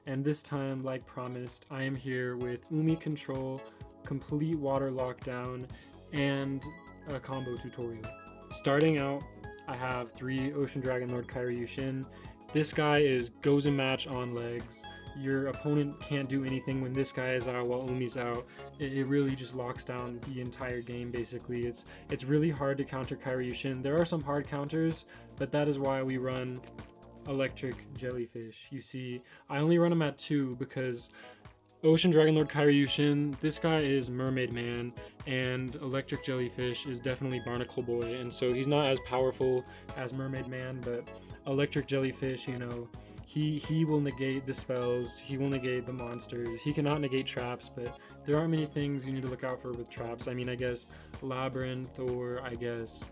and this time, like promised, I am here with Umi Control, complete water lockdown, and a combo tutorial. Starting out, I have 3 Ocean Dragon Lord Kairyushin. This guy is goes and match on legs. Your opponent can't do anything when this guy is out while Umi's out. It really just locks down the entire game basically. It's really hard to counter Kairyushin. There are some hard counters, but that is why we run Electric Jellyfish. You see, I only run him at 2 because Ocean Dragon Lord Kairyushin, this guy is Mermaid Man, and Electric Jellyfish is definitely Barnacle Boy, and so he's not as powerful as Mermaid Man, but Electric Jellyfish, you know, he will negate the spells, he will negate the monsters, he cannot negate traps, but there aren't many things you need to look out for with traps. I mean, I guess Labyrinth, or I guess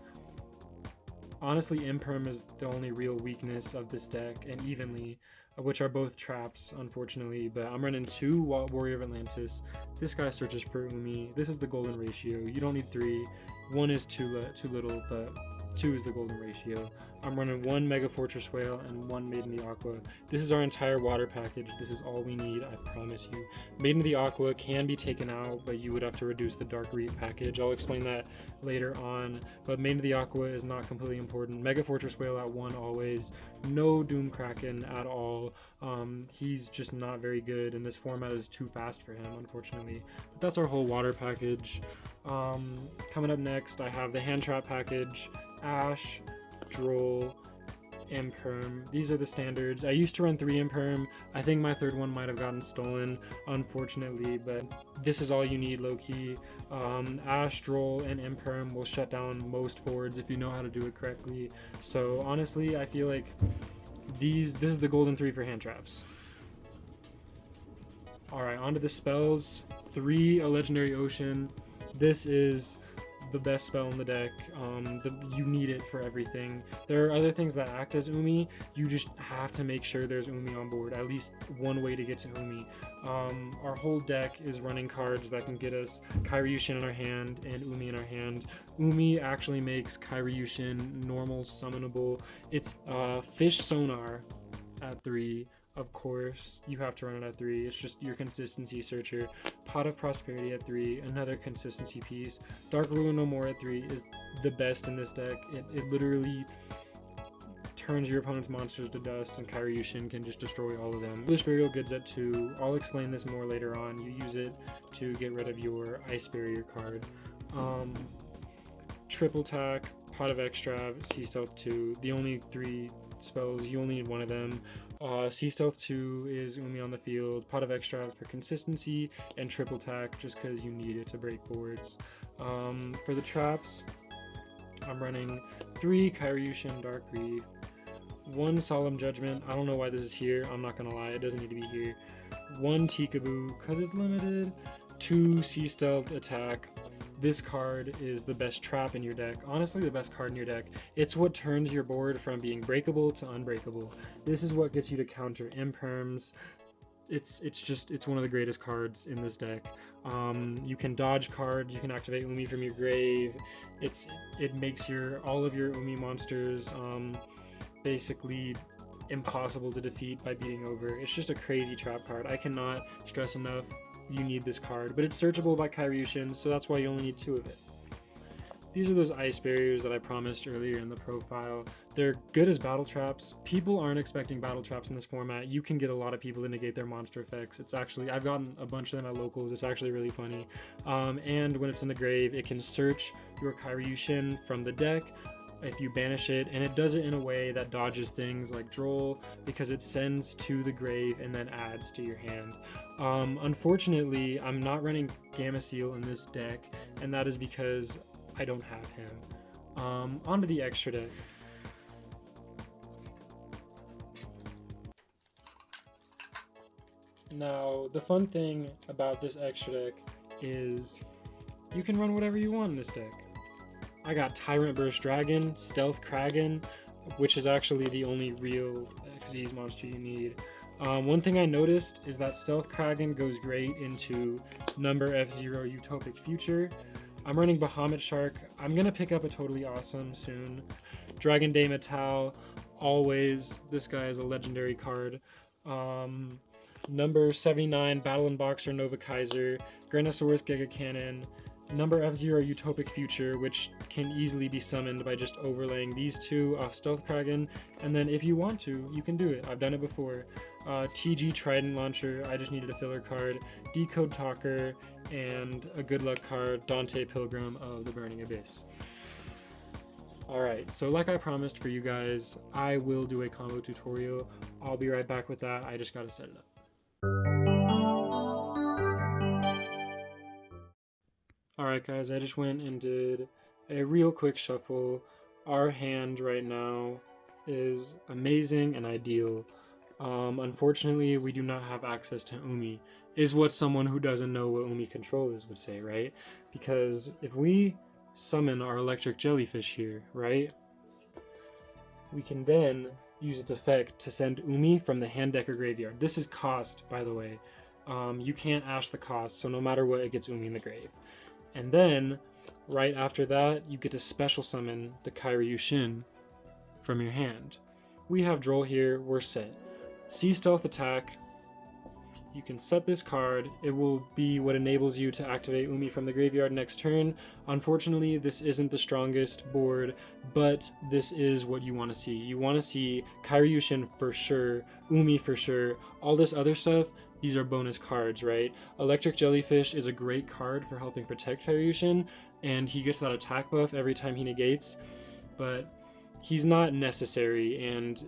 honestly Imperm is the only real weakness of this deck, and Evenly, which are both traps, unfortunately. But I'm running 2 Warrior of Atlantis. This guy searches for Umi. This is the golden ratio. You don't need 3. 1 is too little, but 2 is the golden ratio. I'm running 1 Mega Fortress Whale and 1 Maiden of the Aqua. This is our entire water package. This is all we need, I promise you. Maiden of the Aqua can be taken out, but you would have to reduce the Dark Reef package. I'll explain that later on, but Maiden of the Aqua is not completely important. Mega Fortress Whale at 1 always. No Doom Kraken at all. He's just not very good, and this format is too fast for him, unfortunately. But that's our whole water package. Coming up next, I have the Hand Trap package, Ash, Droll, Imperm. These are the standards. I used to run 3 Imperm. I think my 3rd one might have gotten stolen, unfortunately, but this is all you need, low-key. Ash, Droll, and Imperm will shut down most boards if you know how to do it correctly. So honestly, I feel like this is the golden 3 for hand traps. Alright, onto the spells. 3 a Legendary Ocean. This is the best spell in the deck. You need it for everything. There are other things that act as Umi. You just have to make sure there's Umi on board. At least one way to get to Umi. Our whole deck is running cards that can get us Kairyushin in our hand and Umi in our hand. Umi actually makes Kairyushin normal summonable. It's Fish Sonar at 3. Of course, you have to run it at 3. It's just your consistency searcher. Pot of Prosperity at 3, another consistency piece. Dark Ruler No More at 3 is the best in this deck. It literally turns your opponent's monsters to dust, and Kairyushin can just destroy all of them. Foolish Burial Goods at 2. I'll explain this more later on. You use it to get rid of your Ice Barrier card. Triple Tack, Pot of Extrav, Sea Stealth 2. The only 3 spells, you only need 1 of them. Sea Stealth 2 is Umi on the field, Pot of Extrav for consistency, and Triple Tack just because you need it to break boards. For the traps, I'm running 3 Kairyushin Dark Reef, 1 Solemn Judgment. I don't know why this is here, I'm not gonna lie, it doesn't need to be here. 1 Tikaboo because it's limited, 2 Sea Stealth Attack. This card is the best trap in your deck. Honestly, the best card in your deck. It's what turns your board from being breakable to unbreakable. This is what gets you to counter Imperms. It's one of the greatest cards in this deck. You can dodge cards, you can activate Umi from your grave. It makes all of your Umi monsters basically impossible to defeat by beating over. It's just a crazy trap card. I cannot stress enough you need this card, but it's searchable by Kairyushin, so that's why you only need 2 of it. These are those ice barriers that I promised earlier in the profile. They're good as battle traps. People aren't expecting battle traps in this format. You can get a lot of people to negate their monster effects. It's actually, I've gotten a bunch of them at locals. It's actually really funny. And when it's in the grave, it can search your Kairyushin from the deck if you banish it, and it does it in a way that dodges things like Droll because it sends to the grave and then adds to your hand. Unfortunately, I'm not running Gameciel in this deck, and that is because I don't have him. Onto the extra deck. Now, the fun thing about this extra deck is you can run whatever you want in this deck. I got Tyrant Burst Dragon, Stealth Kraken, which is actually the only real Xyz monster you need. One thing I noticed is that Stealth Kraken goes great into Number F-Zero Utopic Future. I'm running Bahamut Shark. I'm going to pick up a Totally Awesome soon. Dragon Day Metal, always. This guy is a legendary card. number 79 Battle and Boxer Nova Kaiser, Granosaurus Giga Cannon, number F-Zero Utopic Future, which can easily be summoned by just overlaying these two off Stealth Kraken, and then if you want to, you can do it. I've done it before. TG Trident Launcher, I just needed a filler card, Decode Talker, and a good luck card, Dante Pilgrim of the Burning Abyss. Alright, so like I promised for you guys, I will do a combo tutorial. I'll be right back with that, I just gotta set it up. Alright guys, I just went and did a real quick shuffle. Our hand right now is amazing and ideal. Unfortunately, we do not have access to Umi, is what someone who doesn't know what Umi Control is would say, right? Because if we summon our electric jellyfish here, right? We can then use its effect to send Umi from the hand deck or graveyard. This is cost, by the way. You can't ash the cost, so no matter what, it gets Umi in the grave. And then, right after that, you get to special summon the Kairyu-Shin from your hand. We have Droll here, we're set. Sea Stealth Attack, you can set this card, it will be what enables you to activate Umi from the graveyard next turn. Unfortunately, this isn't the strongest board, but this is what you want to see. You want to see Kairyu-Shin for sure, Umi for sure, all this other stuff, these are bonus cards, right? Electric Jellyfish is a great card for helping protect Kairyu-Shin, and he gets that attack buff every time he negates, but he's not necessary, and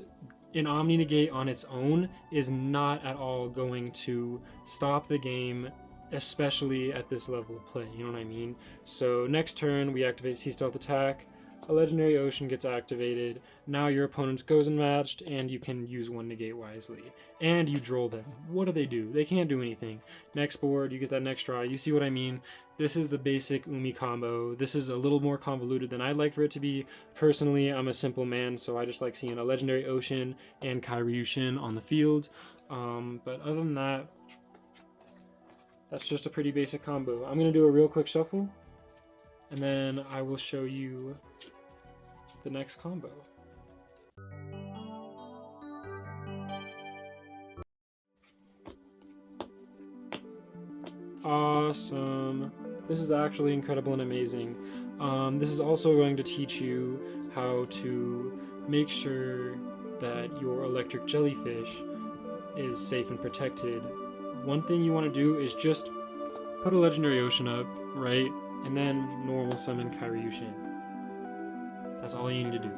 an Omni Negate on its own is not at all going to stop the game, especially at this level of play, you know what I mean? So next turn, we activate Sea Stealth Attack, a Legendary Ocean gets activated, now your opponent's goes unmatched, and you can use one negate wisely. And you Droll them. What do? They can't do anything. Next board, you get that next draw, you see what I mean? This is the basic Umi combo. This is a little more convoluted than I'd like for it to be. Personally, I'm a simple man, so I just like seeing a Legendary Ocean and Kairyu-Shin on the field. But other than that, that's just a pretty basic combo. I'm going to do a real quick shuffle, and then I will show you the next combo. Awesome. This is actually incredible and amazing. This is also going to teach you how to make sure that your electric jellyfish is safe and protected. One thing you want to do is just put a Legendary Ocean up, right? And then normal summon Kairyu-Shin. That's all you need to do.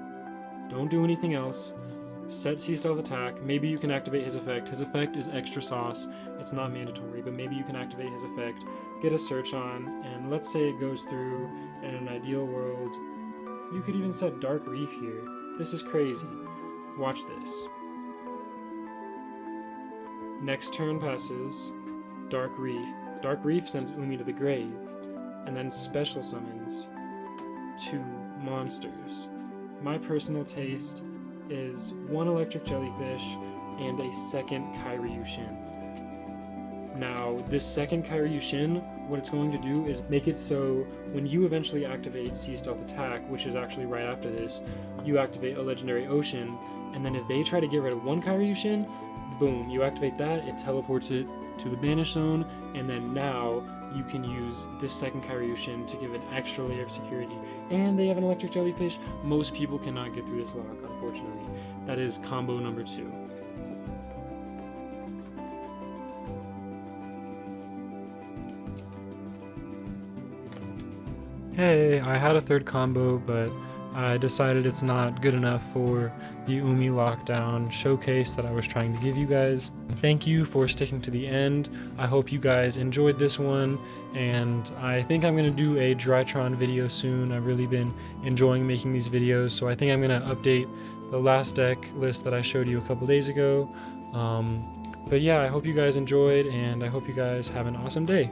Don't do anything else. Set Sea Stealth Attack. Maybe you can activate his effect. His effect is extra sauce. It's not mandatory, but maybe you can activate his effect, get a search on, and let's say it goes through in an ideal world. You could even set Dark Reef here. This is crazy. Watch this. Next turn passes, Dark Reef. Dark Reef sends Umi to the grave, and then special summons 2 monsters. My personal taste is 1 electric jellyfish and a second Kairyu-Shin. Now, this second Kairyu-Shin, what it's going to do is make it so when you eventually activate Sea Stealth Attack, which is actually right after this, you activate a Legendary Ocean, and then if they try to get rid of 1 Kairyu-Shin, boom, you activate that, it teleports it to the Banish Zone, and then now you can use this second Kairyu-Shin to give an extra layer of security. And they have an electric jellyfish. Most people cannot get through this lock, unfortunately. That is combo number 2. Hey, I had a third combo, but I decided it's not good enough for the Umi lockdown showcase that I was trying to give you guys. Thank you for sticking to the end. I hope you guys enjoyed this one, and I think I'm going to do a Drytron video soon. I've really been enjoying making these videos, so I think I'm going to update the last deck list that I showed you a couple days ago. But yeah, I hope you guys enjoyed, and I hope you guys have an awesome day.